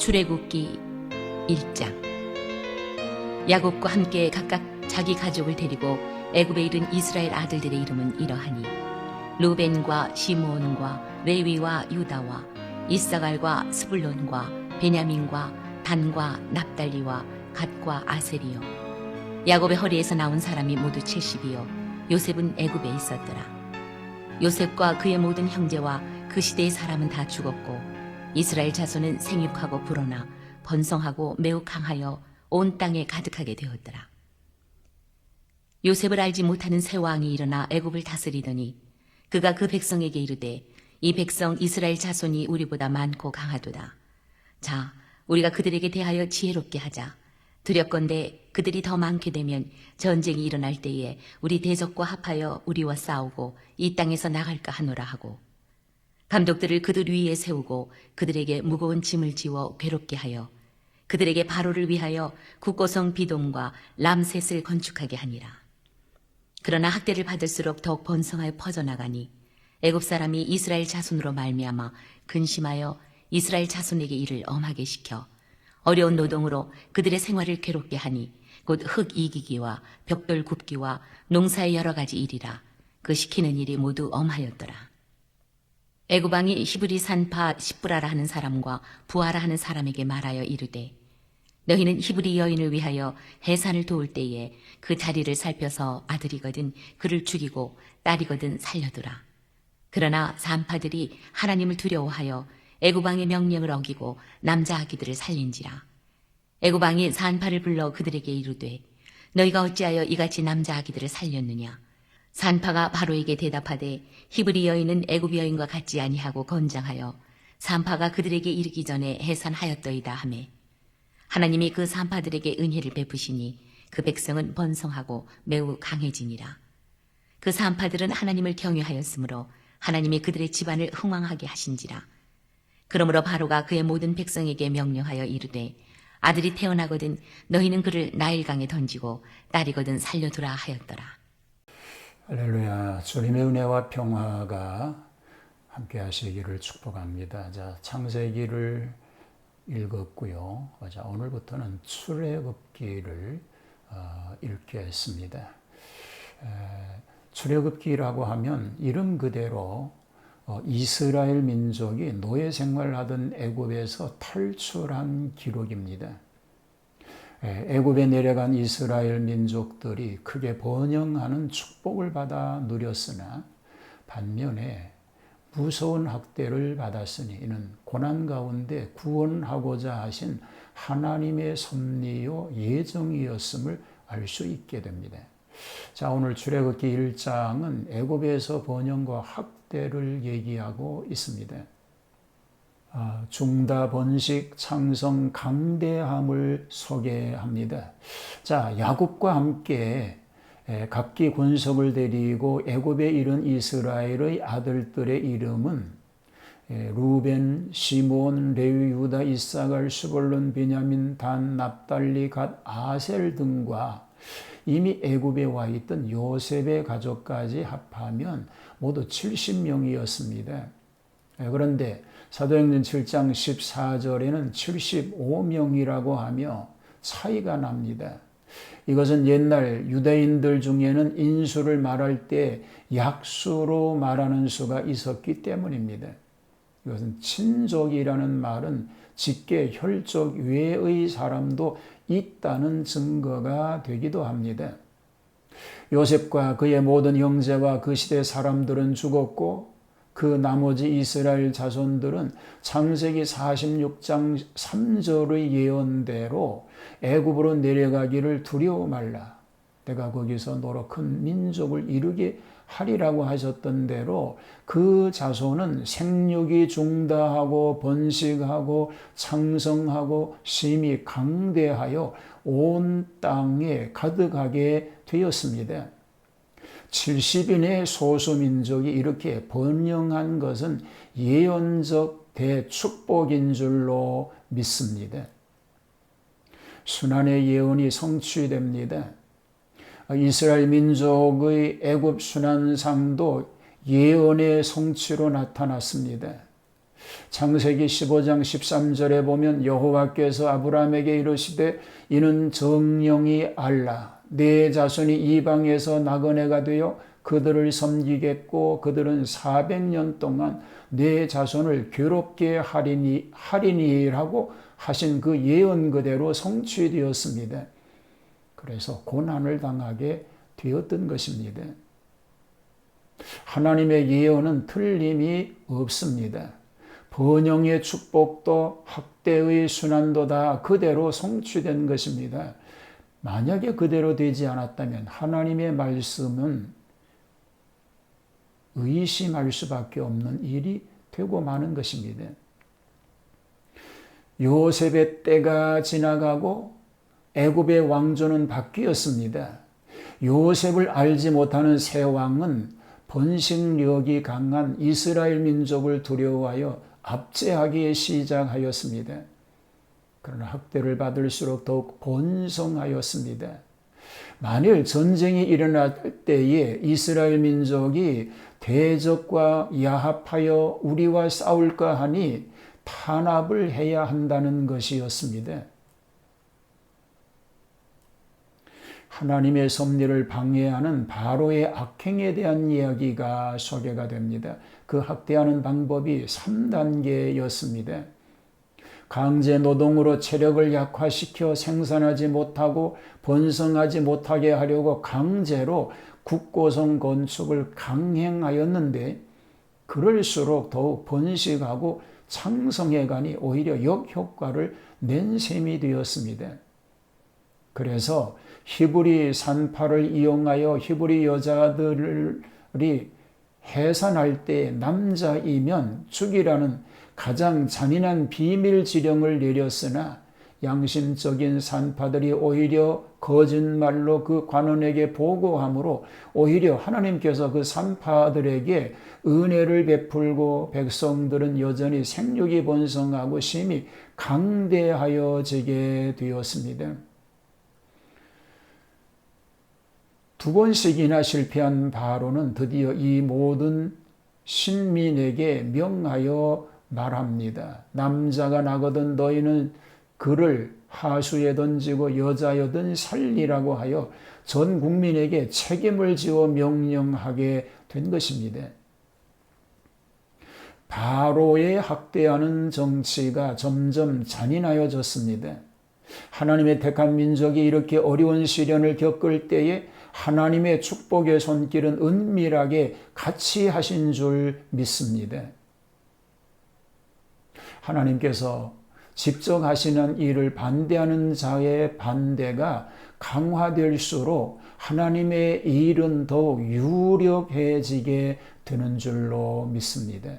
출애굽기 1장. 야곱과 함께 각각 자기 가족을 데리고 애굽에 이른 이스라엘 아들들의 이름은 이러하니 루벤과 시므온과 레위와 유다와 이사갈과 스불론과 베냐민과 단과 납달리와 갓과 아셀이요. 야곱의 허리에서 나온 사람이 모두 70이요. 요셉은 애굽에 있었더라. 요셉과 그의 모든 형제와 그 시대의 사람은 다 죽었고 이스라엘 자손은 생육하고 불어나 번성하고 매우 강하여 온 땅에 가득하게 되었더라. 요셉을 알지 못하는 새 왕이 일어나 애굽을 다스리더니 그가 그 백성에게 이르되 이 백성 이스라엘 자손이 우리보다 많고 강하도다. 자, 우리가 그들에게 대하여 지혜롭게 하자. 두렵건대 그들이 더 많게 되면 전쟁이 일어날 때에 우리 대적과 합하여 우리와 싸우고 이 땅에서 나갈까 하노라 하고 감독들을 그들 위에 세우고 그들에게 무거운 짐을 지워 괴롭게 하여 그들에게 바로를 위하여 국고성 비돔과 람셋을 건축하게 하니라. 그러나 학대를 받을수록 더욱 번성하여 퍼져나가니 애굽 사람이 이스라엘 자손으로 말미암아 근심하여 이스라엘 자손에게 일을 엄하게 시켜 어려운 노동으로 그들의 생활을 괴롭게 하니 곧 흙 이기기와 벽돌 굽기와 농사의 여러 가지 일이라. 그 시키는 일이 모두 엄하였더라. 애굽 왕이 히브리 산파 십브라라 하는 사람과 부하라 하는 사람에게 말하여 이르되 너희는 히브리 여인을 위하여 해산을 도울 때에 그 자리를 살펴서 아들이거든 그를 죽이고 딸이거든 살려두라. 그러나 산파들이 하나님을 두려워하여 애굽 왕의 명령을 어기고 남자 아기들을 살린지라. 애굽 왕이 산파를 불러 그들에게 이르되 너희가 어찌하여 이같이 남자 아기들을 살렸느냐. 산파가 바로에게 대답하되 히브리 여인은 애굽 여인과 같지 아니하고 건장하여 산파가 그들에게 이르기 전에 해산하였더이다 하매 하나님이 그 산파들에게 은혜를 베푸시니 그 백성은 번성하고 매우 강해지니라. 그 산파들은 하나님을 경외하였으므로 하나님이 그들의 집안을 흥왕하게 하신지라. 그러므로 바로가 그의 모든 백성에게 명령하여 이르되 아들이 태어나거든 너희는 그를 나일강에 던지고 딸이거든 살려두라 하였더라. 할렐루야. 주님의 은혜와 평화가 함께 하시기를 축복합니다. 자, 창세기를 읽었고요. 자, 오늘부터는 출애굽기를 읽겠습니다. 출애굽기라고 하면 이름 그대로 이스라엘 민족이 노예 생활하던 애굽에서 탈출한 기록입니다. 애굽에 내려간 이스라엘 민족들이 크게 번영하는 축복을 받아 누렸으나 반면에 무서운 학대를 받았으니 이는 고난 가운데 구원하고자 하신 하나님의 섭리요 예정이었음을 알 수 있게 됩니다. 자, 오늘 출애굽기 1장은 애굽에서 번영과 학대를 얘기하고 있습니다. 중다, 번식, 창성, 강대함을 소개합니다. 자, 야곱과 함께 각기 군속을 데리고 애굽에 이른 이스라엘의 아들들의 이름은 루벤, 시므온, 레위, 유다, 이사갈, 스불론, 베냐민, 단, 납달리, 갓, 아셀 등과 이미 애굽에 와 있던 요셉의 가족까지 합하면 모두 70명이었습니다. 그런데 사도행전 7장 14절에는 75명이라고 하며 차이가 납니다. 이것은 옛날 유대인들 중에는 인수를 말할 때 약수로 말하는 수가 있었기 때문입니다. 이것은 친족이라는 말은 직계 혈족 외의 사람도 있다는 증거가 되기도 합니다. 요셉과 그의 모든 형제와 그 시대 사람들은 죽었고 그 나머지 이스라엘 자손들은 창세기 46장 3절의 예언대로 애굽으로 내려가기를 두려워 말라. 내가 거기서 너로 큰 민족을 이루게 하리라고 하셨던 대로 그 자손은 생육이 중다하고 번식하고 창성하고 심히 강대하여 온 땅에 가득하게 되었습니다. 70인의 소수민족이 이렇게 번영한 것은 예언적 대축복인 줄로 믿습니다. 순환의 예언이 성취됩니다. 이스라엘 민족의 애굽 순환상도 예언의 성취로 나타났습니다. 창세기 15장 13절에 보면 여호와께서 아브라함에게 이르시되 이는 정령이 알라 내 자손이 이방에서 나그네가 되어 그들을 섬기겠고 그들은 400년 동안 내 자손을 괴롭게 하리니라고 하신 그 예언 그대로 성취되었습니다. 그래서 고난을 당하게 되었던 것입니다. 하나님의 예언은 틀림이 없습니다. 번영의 축복도 학대의 순환도 다 그대로 성취된 것입니다. 만약에 그대로 되지 않았다면 하나님의 말씀은 의심할 수밖에 없는 일이 되고 마는 것입니다. 요셉의 때가 지나가고 애굽의 왕조는 바뀌었습니다. 요셉을 알지 못하는 새 왕은 번식력이 강한 이스라엘 민족을 두려워하여 압제하기 시작하였습니다. 그러나 학대를 받을수록 더욱 번성하였습니다. 만일 전쟁이 일어날 때에 이스라엘 민족이 대적과 야합하여 우리와 싸울까 하니 탄압을 해야 한다는 것이었습니다. 하나님의 섭리를 방해하는 바로의 악행에 대한 이야기가 소개가 됩니다. 그 학대하는 방법이 3단계였습니다. 강제 노동으로 체력을 약화시켜 생산하지 못하고 번성하지 못하게 하려고 강제로 국고성 건축을 강행하였는데 그럴수록 더욱 번식하고 창성해가니 오히려 역효과를 낸 셈이 되었습니다. 그래서 히브리 산파를 이용하여 히브리 여자들이 해산할 때 남자이면 죽이라는 가장 잔인한 비밀 지령을 내렸으나 양심적인 산파들이 오히려 거짓말로 그 관원에게 보고함으로 오히려 하나님께서 그 산파들에게 은혜를 베풀고 백성들은 여전히 생육이 번성하고 심히 강대하여지게 되었습니다. 2번씩이나 실패한 바로는 드디어 이 모든 신민에게 명하여 말합니다. 남자가 나거든 너희는 그를 하수에 던지고 여자여든 살리라고 하여 전 국민에게 책임을 지어 명령하게 된 것입니다. 바로의 학대하는 정치가 점점 잔인하여졌습니다. 하나님의 택한 민족이 이렇게 어려운 시련을 겪을 때에 하나님의 축복의 손길은 은밀하게 같이 하신 줄 믿습니다. 하나님께서 직접 하시는 일을 반대하는 자의 반대가 강화될수록 하나님의 일은 더욱 유력해지게 되는 줄로 믿습니다.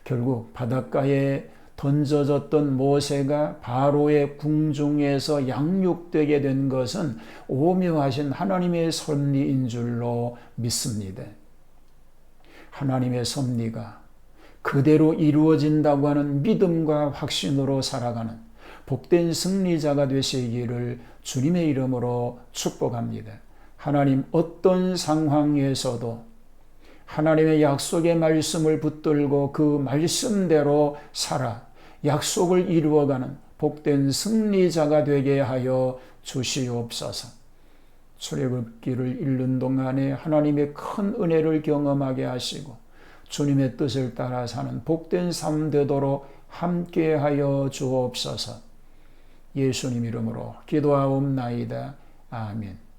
결국 바닷가에 던져졌던 모세가 바로의 궁중에서 양육되게 된 것은 오묘하신 하나님의 섭리인 줄로 믿습니다. 하나님의 섭리가 그대로 이루어진다고 하는 믿음과 확신으로 살아가는 복된 승리자가 되시기를 주님의 이름으로 축복합니다. 하나님 어떤 상황에서도 하나님의 약속의 말씀을 붙들고 그 말씀대로 살아 약속을 이루어가는 복된 승리자가 되게 하여 주시옵소서. 출애굽기를 읽는 동안에 하나님의 큰 은혜를 경험하게 하시고 주님의 뜻을 따라 사는 복된 삶 되도록 함께하여 주옵소서. 예수님 이름으로 기도하옵나이다. 아멘.